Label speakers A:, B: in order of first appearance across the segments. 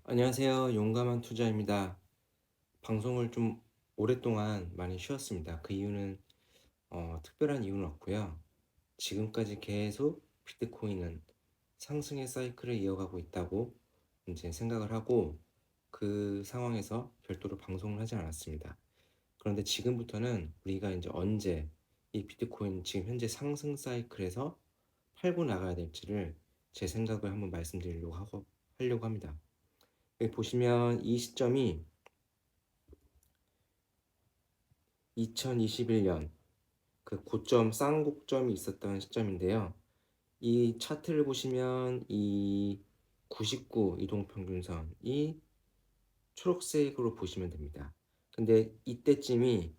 A: 안녕하세요. 용감한 투자입니다. 방송을 좀 오랫동안 많이 쉬었습니다. 그 이유는 특별한 이유는 없고요. 지금까지 계속 비트코인은 상승의 사이클을 이어가고 있다고 이제 생각을 하고 그 상황에서 별도로 방송을 하지 않았습니다. 그런데 지금부터는 우리가 이제 언제 이 비트코인 지금 현재 상승 사이클에서 팔고 나가야 될지를 제 생각을 한번 하려고 합니다. 여기 보시면 이 시점이 2021년 그 고점 쌍곡점이 있었던 시점인데요. 이 차트를 보시면 이 99 이동평균선이 초록색으로 보시면 됩니다. 근데 이때쯤이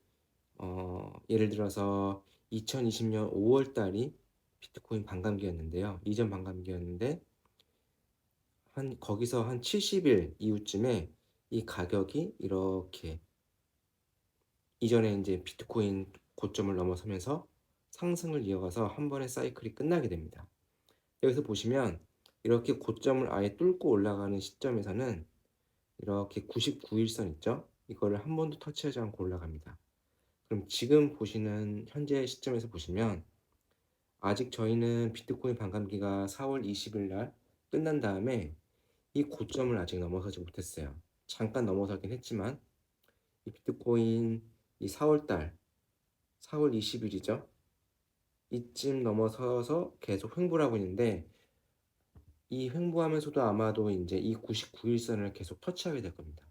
A: 예를 들어서 2020년 5월 달이 비트코인 반감기였는데요. 이전 반감기였는데 거기서 한 70일 이후쯤에 이 가격이 이렇게 이전에 이제 비트코인 고점을 넘어서면서 상승을 이어가서 한 번의 사이클이 끝나게 됩니다. 여기서 보시면 이렇게 고점을 아예 뚫고 올라가는 시점에서는 이렇게 99일선 있죠? 이거를 한 번도 터치하지 않고 올라갑니다. 그럼 지금 보시는 현재 시점에서 보시면 아직 저희는 비트코인 반감기가 4월 20일 날 끝난 다음에 이 고점을 아직 넘어서지 못했어요. 잠깐 넘어서긴 했지만 이 비트코인 이 4월 20일이죠. 이쯤 넘어서서 계속 횡보를 하고 있는데 이 횡보하면서도 아마도 이제 이 99일선을 계속 터치하게 될 겁니다.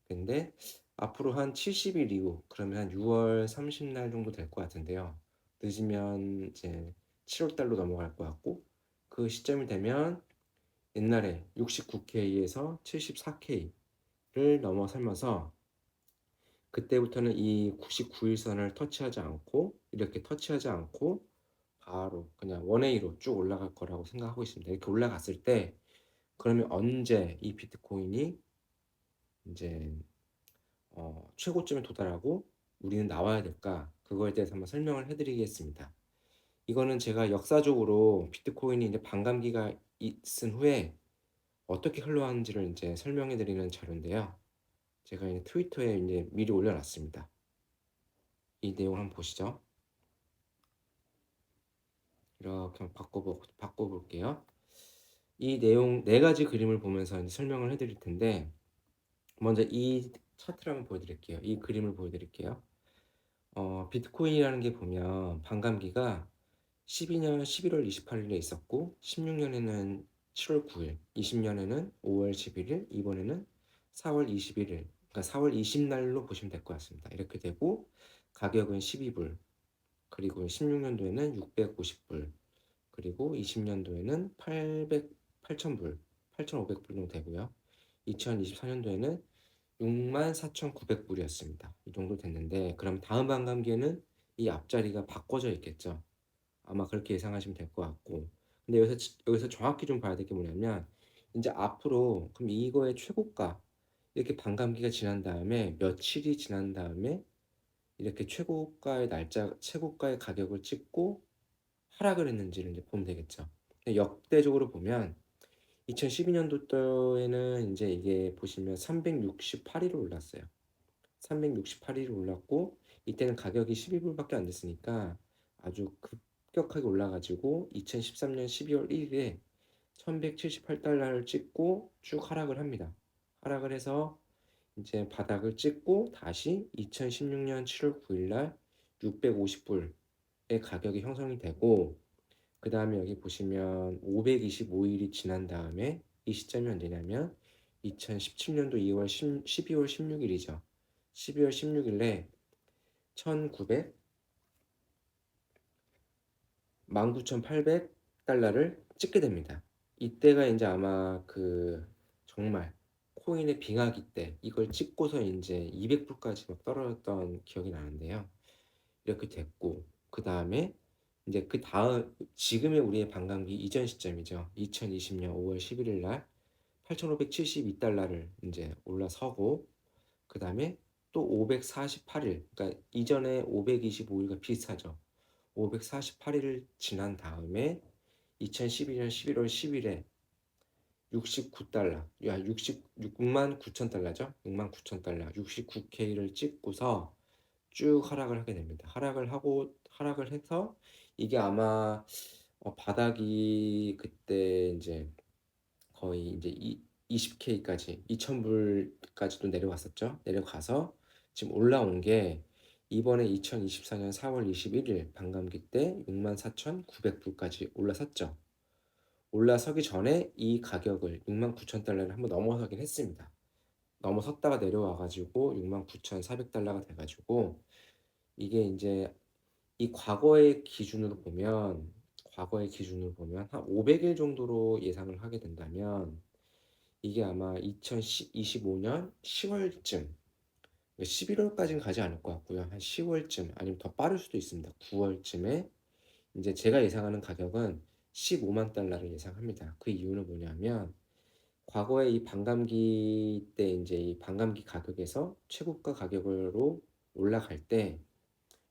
A: 근데 앞으로 한 70일 이후 그러면 한 6월 30날 정도 될 것 같은데요. 늦으면 이제 7월 달로 넘어갈 것 같고 그 시점이 되면 옛날에 69K에서 74K를 넘어서면서 그때부터는 이 99일선을 터치하지 않고 이렇게 터치하지 않고 바로 그냥 원웨이로 쭉 올라갈 거라고 생각하고 있습니다. 이렇게 올라갔을 때 그러면 언제 이 비트코인이 이제 최고점에 도달하고 우리는 나와야 될까? 그거에 대해서 한번 설명을 해드리겠습니다. 이거는 제가 역사적으로 비트코인이 이제 반감기가 있은 후에 어떻게 흘러왔는지를 이제 설명해드리는 자료인데요. 제가 이제 트위터에 이제 미리 올려놨습니다. 이 내용을 한번 보시죠. 이렇게 한번 바꿔볼게요. 이 내용 네 가지 그림을 보면서 이제 설명을 해드릴 텐데 먼저 이 차트를 한번 보여드릴게요. 이 그림을 보여드릴게요. 비트코인이라는 게 보면 반감기가 12년 11월 28일에 있었고 16년에는 7월 9일, 20년에는 5월 11일, 이번에는 4월 21일, 그러니까 4월 20날로 보시면 될 것 같습니다. 이렇게 되고 가격은 12불, 그리고 16년도에는 650불, 그리고 20년도에는 8,000불, 8,500불 정도 되고요. 2024년도에는 64,900불이었습니다. 이 정도 됐는데 그럼 다음 반감기에는 이 앞자리가 바꿔져 있겠죠. 아마 그렇게 예상하시면 될 것 같고 근데 여기서 정확히 좀 봐야 될 게 뭐냐면 이제 앞으로 그럼 이거의 최고가 이렇게 반감기가 지난 다음에 며칠이 지난 다음에 이렇게 최고가의 가격을 찍고 하락을 했는지를 이제 보면 되겠죠. 역대적으로 보면 2012년도에는 이제 이게 보시면 368일을 올랐어요. 368일을 올랐고 이때는 가격이 12불밖에 안 됐으니까 아주 급격하게 올라가지고 2013년 12월 1일에 1178달러를 찍고 쭉 하락을 합니다. 하락을 해서 이제 바닥을 찍고 다시 2016년 7월 9일 날 650불의 가격이 형성이 되고 그 다음에 여기 보시면 525일이 지난 다음에 이 시점이 언제냐면 2017년도 12월 16일이죠. 12월 16일에 1900, 19,800달러를 찍게 됩니다. 이때가 이제 아마 그 정말 코인의 빙하기 때 이걸 찍고서 이제 200불까지 막 떨어졌던 기억이 나는데요. 이렇게 됐고 그 다음에 이제 그 다음 지금의 우리의 반감기 이전 시점이죠. 2020년 5월 11일 날 8,572달러를 이제 올라서고 그 다음에 또 548일 그러니까 이전에 525일과 비슷하죠. 548일을 지난 다음에 2012년 11월 10일에 $69. 야, 66만 9천 달러죠. 6만 9천 달러. 69K를 찍고서 쭉 하락을 하게 됩니다. 하락을 해서 이게 아마 바닥이 그때 이제 거의 이제 20K까지 2,000불까지도 내려왔었죠. 내려가서 지금 올라온 게 이번에 2024년 4월 21일 반감기 때 64,900불까지 올라섰죠. 올라서기 전에 이 가격을 69,000달러를 한번 넘어서긴 했습니다. 넘어섰다가 내려와가지고 69,400달러가 돼가지고 이게 이제 이 과거의 기준으로 보면 한 500일 정도로 예상을 하게 된다면 이게 아마 2025년 10월쯤, 11월까지는 가지 않을 것 같고요. 한 10월쯤 아니면 더 빠를 수도 있습니다. 9월쯤에 이제 제가 예상하는 가격은 15만 달러를 예상합니다. 그 이유는 뭐냐면 과거에 이 반감기 때 이제 이 반감기 가격에서 최고가 가격으로 올라갈 때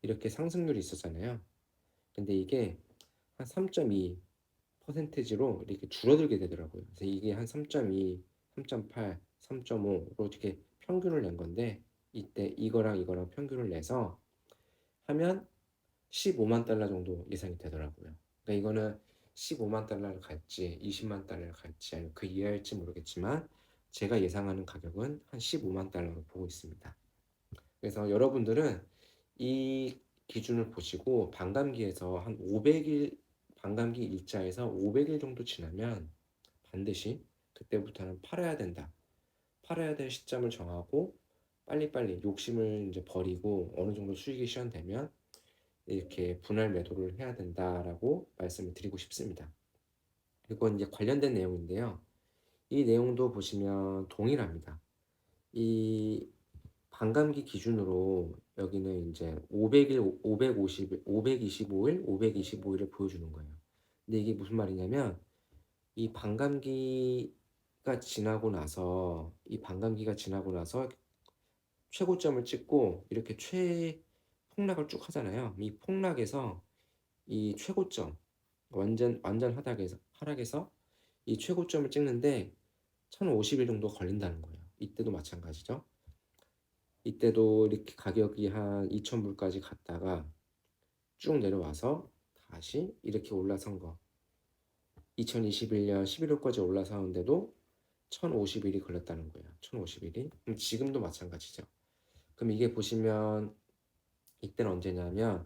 A: 이렇게 상승률이 있었잖아요. 근데 이게 한 3.2%로 이렇게 줄어들게 되더라고요. 그래서 이게 한 3.2, 3.8, 3.5로 이렇게 평균을 낸 건데 이때 이거랑 평균을 내서 하면 15만 달러 정도 예상이 되더라고요. 그러니까 이거는 15만 달러를 갈지 20만 달러를 갈지 아니면 그 이하일지 모르겠지만 제가 예상하는 가격은 한 15만 달러로 보고 있습니다. 그래서 여러분들은 이 기준을 보시고 반감기에서 한 500일 반감기 일자에서 500일 정도 지나면 반드시 그때부터는 팔아야 된다. 팔아야 될 시점을 정하고 빨리빨리 욕심을 이제 버리고 어느 정도 수익이 실현되면 이렇게 분할 매도를 해야 된다라고 말씀을 드리고 싶습니다. 그리고 이제 관련된 내용인데요. 이 내용도 보시면 동일합니다. 이 반감기 기준으로 여기는 이제 500일, 550일, 525일, 525일을 보여주는 거예요. 근데 이게 무슨 말이냐면 이 반감기가 지나고 나서 최고점을 찍고 이렇게 폭락을 쭉 하잖아요. 이 폭락에서 이 최고점 완전 하락에서 이 최고점을 찍는데 1050일 정도 걸린다는 거예요. 이때도 마찬가지죠. 이때도 이렇게 가격이 한 2,000불까지 갔다가 쭉 내려와서 다시 이렇게 올라선 거 2021년 11월까지 올라서는데도 1050일이 걸렸다는 거예요. 1050일이. 그럼 지금도 마찬가지죠. 그럼 이게 보시면 이때는 언제냐면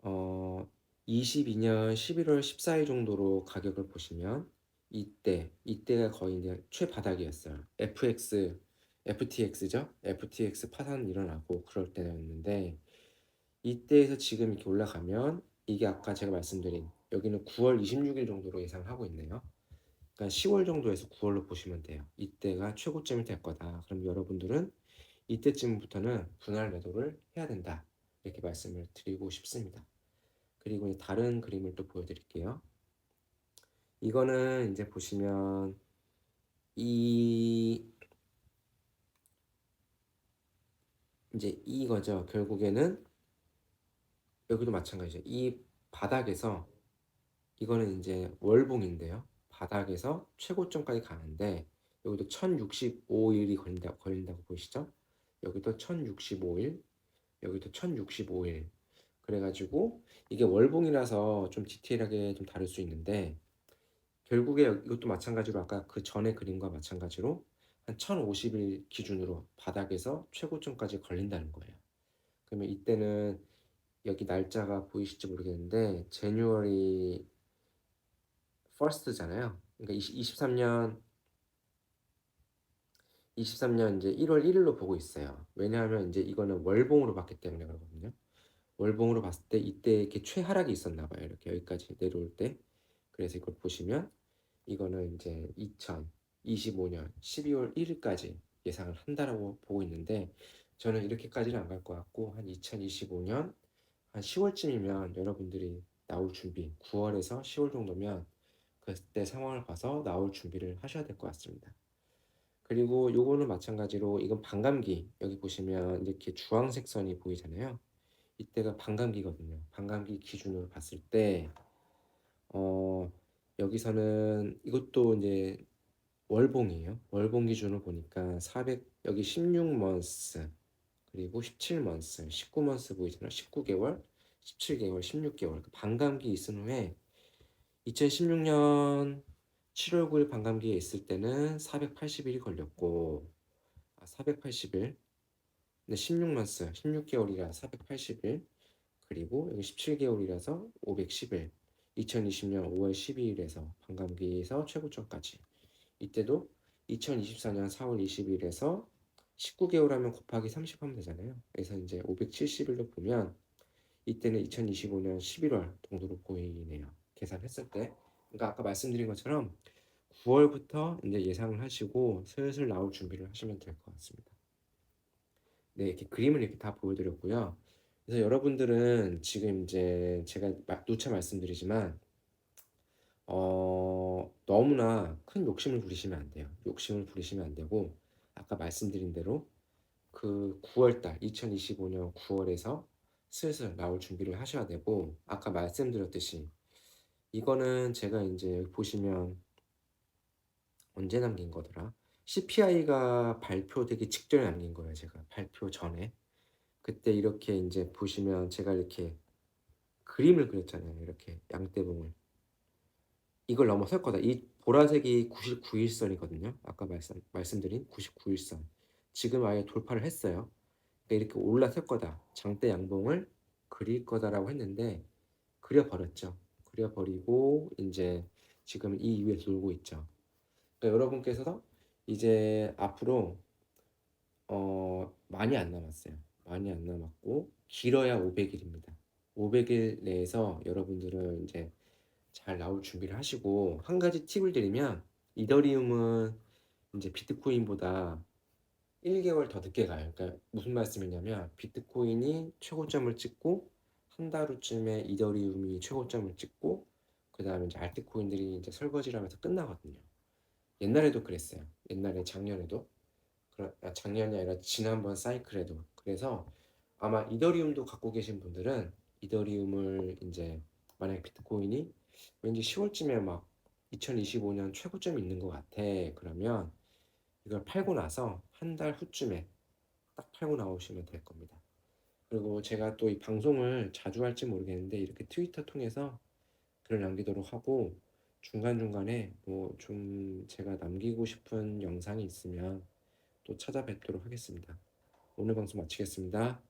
A: 22년 11월 14일 정도로 가격을 보시면 이때가 거의 이제 최바닥이었어요. FTX죠. FTX 파산 일어나고 그럴 때였는데 이때에서 지금 이렇게 올라가면 이게 아까 제가 말씀드린 여기는 9월 26일 정도로 예상하고 있네요. 그러니까 10월 정도에서 9월로 보시면 돼요. 이때가 최고점이 될 거다. 그럼 여러분들은 이때쯤부터는 분할 매도를 해야 된다. 이렇게 말씀을 드리고 싶습니다. 그리고 다른 그림을 또 보여드릴게요. 이거는 이제 보시면 이 이제 이거죠. 결국에는 여기도 마찬가지죠. 이 바닥에서 이거는 이제 월봉인데요. 바닥에서 최고점까지 가는데 여기도 1065일이 걸린다고 보이시죠? 여기도 1065일, 여기도 1065일. 그래가지고 이게 월봉이라서 좀 디테일하게 좀 다를 수 있는데 결국에 이것도 마찬가지로 아까 그 전의 그림과 마찬가지로 한 1050일 기준으로 바닥에서 최고점까지 걸린다는 거예요. 그러면 이때는 여기 날짜가 보이실지 모르겠는데 January 1st잖아요. 그러니까 23년 이제 1월 1일로 보고 있어요. 왜냐하면 이제 이거는 월봉으로 봤기 때문에 그러거든요. 월봉으로 봤을 때 이때 이렇게 최하락이 있었나 봐요. 이렇게 여기까지 내려올 때. 그래서 이걸 보시면 이거는 이제 2025년 12월 1일까지 예상을 한다라고 보고 있는데 저는 이렇게까지는 안 갈 것 같고 한 2025년 한 10월쯤이면 여러분들이 나올 준비 9월에서 10월 정도면 그때 상황을 봐서 나올 준비를 하셔야 될 것 같습니다. 그리고 요거는 마찬가지로 이건 반감기 여기 보시면 이렇게 주황색 선이 보이잖아요. 이때가 반감기거든요. 반감기 기준으로 봤을 때 여기서는 이것도 이제 월봉이에요. 월봉 기준으로 보니까 400 여기 16months 그리고 17months, 19months 보이잖아요. 19개월, 17개월, 16개월. 그 반감기 있은 후에 2016년 7월 9일 반감기에 있을 때는 480일이 걸렸고 480일. 근데 16months, 16개월이라 480일. 그리고 여기 17개월이라서 510일. 2020년 5월 12일에서 반감기에서 최고점까지. 이때도 2024년 4월 20일에서 19개월 하면 곱하기 30 하면 되잖아요. 그래서 이제 570일로 보면 이때는 2025년 11월 정도로 보이네요. 계산했을 때. 그러니까 아까 말씀드린 것처럼 9월부터 이제 예상을 하시고 슬슬 나올 준비를 하시면 될 것 같습니다. 네, 이렇게 그림을 이렇게 다 보여드렸고요. 그래서 여러분들은 지금 이제 제가 누차 말씀드리지만 너무나 큰 욕심을 부리시면 안 돼요. 욕심을 부리시면 안 되고 아까 말씀드린 대로 그 9월달 2025년 9월에서 슬슬 나올 준비를 하셔야 되고 아까 말씀드렸듯이 이거는 제가 이제 여기 보시면 언제 남긴 거더라? CPI가 발표되기 직전에 남긴 거예요. 제가 발표 전에 그때 이렇게 이제 보시면 제가 이렇게 그림을 그렸잖아요. 이렇게 양떼봉을 이걸 넘어설 거다. 이 보라색이 99일선이거든요. 아까 말씀드린 99일선. 지금 아예 돌파를 했어요. 그러니까 이렇게 올라설 거다. 장대 양봉을 그릴 거다라고 했는데 그려버렸죠. 그려버리고 이제 지금 이 위에 돌고 있죠. 그러니까 여러분께서 이제 앞으로 많이 안 남았어요. 많이 안 남았고 길어야 500일입니다. 500일 내에서 여러분들은 이제 잘 나올 준비를 하시고 한 가지 팁을 드리면 이더리움은 이제 비트코인보다 1개월 더 늦게 가요. 그러니까 무슨 말씀이냐면 비트코인이 최고점을 찍고 한 달 후쯤에 이더리움이 최고점을 찍고 그 다음에 이제 알트코인들이 이제 설거지를 하면서 끝나거든요. 옛날에도 그랬어요. 옛날에 작년에도 작년이 아니라 지난번 사이클에도 그래서 아마 이더리움도 갖고 계신 분들은 이더리움을 이제 만약 비트코인이 왠지 10월쯤에 막 2025년 최고점이 있는 것 같아 그러면 이걸 팔고 나서 한 달 후쯤에 딱 팔고 나오시면 될 겁니다. 그리고 제가 또 이 방송을 자주 할지 모르겠는데 이렇게 트위터 통해서 글을 남기도록 하고 중간중간에 뭐 좀 제가 남기고 싶은 영상이 있으면 또 찾아뵙도록 하겠습니다. 오늘 방송 마치겠습니다.